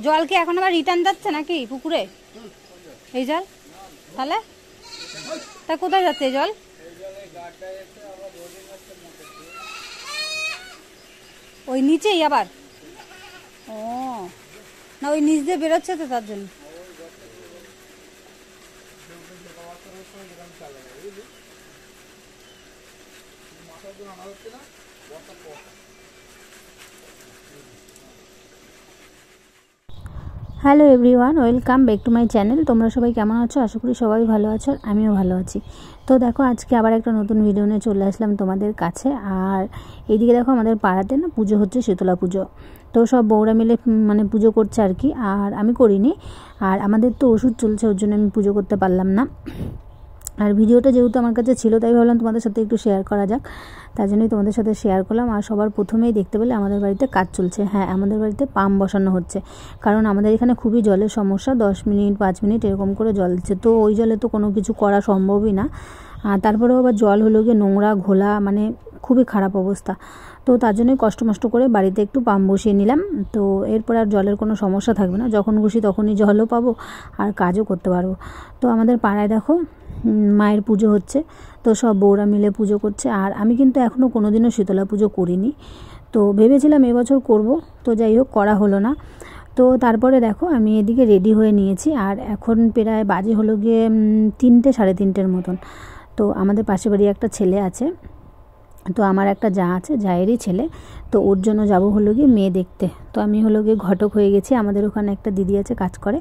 জল কি এখন আবার রিটার্ন যাচ্ছে নাকি পুকুরে? এই জল তাহলে তা কোথায় যাচ্ছে এই জল? ওই নিচেই আবার? ও না, ওই নিচ দিয়ে বেরোচ্ছে তো তার জন্য। Hello everyone, welcome back to my channel. তোমরা সবাই কেমন আছো? আশা করি সবাই ভালো আছো, আমিও ভালো আছি। তো দেখো, আজকে আবার একটা নতুন ভিডিও নিয়ে চলে আসলাম তোমাদের কাছে। আর এইদিকে দেখো, আমাদের পাড়াতে না পুজো হচ্ছে, শীতলা পুজো। তো সব বউরা মিলে মানে পুজো করছে আর কি, আর আমি করিনি। আর আমাদের তো ওষুধ চলছে, ওর জন্য আমি পুজো করতে পারলাম না। আর ভিডিওটা যেহেতু আমার কাছে ছিল, তাই ভাবলাম তোমাদের সাথে একটু শেয়ার করা যাক, তার জন্যই তোমাদের সাথে শেয়ার করলাম। আর সবার প্রথমেই দেখতে পেলে আমাদের বাড়িতে কাজ চলছে। হ্যাঁ, আমাদের বাড়িতে পাম্প বসানো হচ্ছে, কারণ আমাদের এখানে খুবই জলের সমস্যা। 10 মিনিট 5 মিনিট এরকম করে জল দিচ্ছে, তো ওই জলে তো কোনো কিছু করা সম্ভবই না। আর তারপরেও আবার জল হলো গিয়ে নোংরা ঘোলা, মানে খুবই খারাপ অবস্থা। তো তার জন্যই কষ্ট করে বাড়িতে একটু পাম্প বসিয়ে নিলাম। তো এরপর আর জলের কোনো সমস্যা থাকবে না, যখন খুশি তখনই জলও পাবো আর কাজও করতে পারবো। তো আমাদের পাড়ায় দেখো মায়ের পুজো হচ্ছে, তো সব বউরা মিলে পুজো করছে। আর আমি কিন্তু এখনও কোনো দিনও শীতলা পুজো করিনি, তো ভেবেছিলাম এবছর করব, তো যাই হোক করা হলো না। তো তারপরে দেখো, আমি এদিকে রেডি হয়ে নিয়েছি। আর এখন প্রায় বাজে হলো গিয়ে 3টে 3:30 মতন। তো আমাদের পাশে বাড়ি একটা ছেলে আছে, তো আমার একটা যা আছে, জায়েরই ছেলে। তো ওর জন্য যাব হলো গিয়ে মেয়ে দেখতে। তো আমি হলো গিয়ে ঘটক হয়ে গেছি। আমাদের ওখানে একটা দিদি আছে, কাজ করে,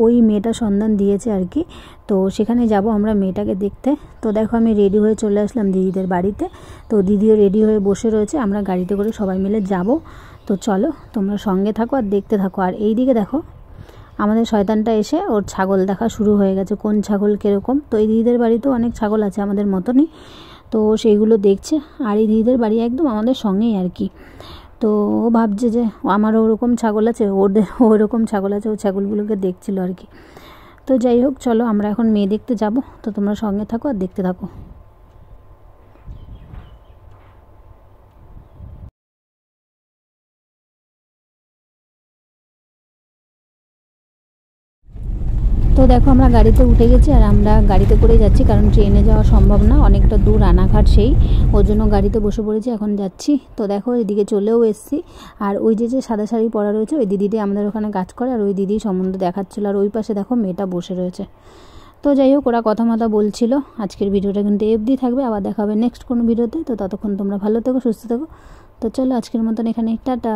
ওই মেয়েটা সন্ধান দিয়েছে আর কি। তো সেখানে যাব আমরা মেয়েটাকে দেখতে। তো দেখো, আমি রেডি হয়ে চলে আসলাম দিদিদের বাড়িতে। তো দিদিও রেডি হয়ে বসে রয়েছে, আমরা গাড়িতে করে সবাই মিলে যাব। তো চলো, তোমরা সঙ্গে থাকো আর দেখতে থাকো। আর এই দিকে দেখো, আমাদের শয়তানটা এসে ওর ছাগল দেখা শুরু হয়ে গেছে, কোন ছাগল কীরকম। তো এই দিদিদের বাড়িতেও অনেক ছাগল আছে আমাদের মতনই, তো সেইগুলো দেখছে। আর এই দিদিদের বাড়ি একদম আমাদের সঙ্গেই আর কি। তো ও ভাবছে যে আমারও ওরকম ছাগল আছে, ওরকম ছাগল আছে, ও ছাগলগুলোকে দেখছিল আর কি। তো যাই হোক, চলো আমরা এখন মেয়ে দেখতে যাব। তো তোমরা সঙ্গে থাকো আর দেখতে থাকো। তো দেখো, আমরা গাড়িতে উঠে গেছি, আর আমরা গাড়িতে করেই যাচ্ছি, কারণ ট্রেনে যাওয়া সম্ভব না, অনেকটা দূর রানাঘাট, সেই ওর জন্য গাড়িতে বসে পড়েছি, এখন যাচ্ছি। তো দেখো, এদিকে চলেও এসেছি। আর ওই যে সাদা শাড়ি পরা রয়েছে, ওই দিদিটাই আমাদের ওখানে কাজ করে, আর ওই দিদি সম্বন্ধ দেখাচ্ছিল। আর ওই পাশে দেখো মেয়েটা বসে রয়েছে। তো যাই হোক, ওরা কথা বলছিল। আজকের ভিডিওটা কিন্তু এফডি থাকবে, আবার দেখা হবে নেক্সট কোনো ভিডিওতে। তো ততক্ষণ তোমরা ভালো থেকো, সুস্থ থেকো। তো চলো, আজকের মতন এখানে টাটা।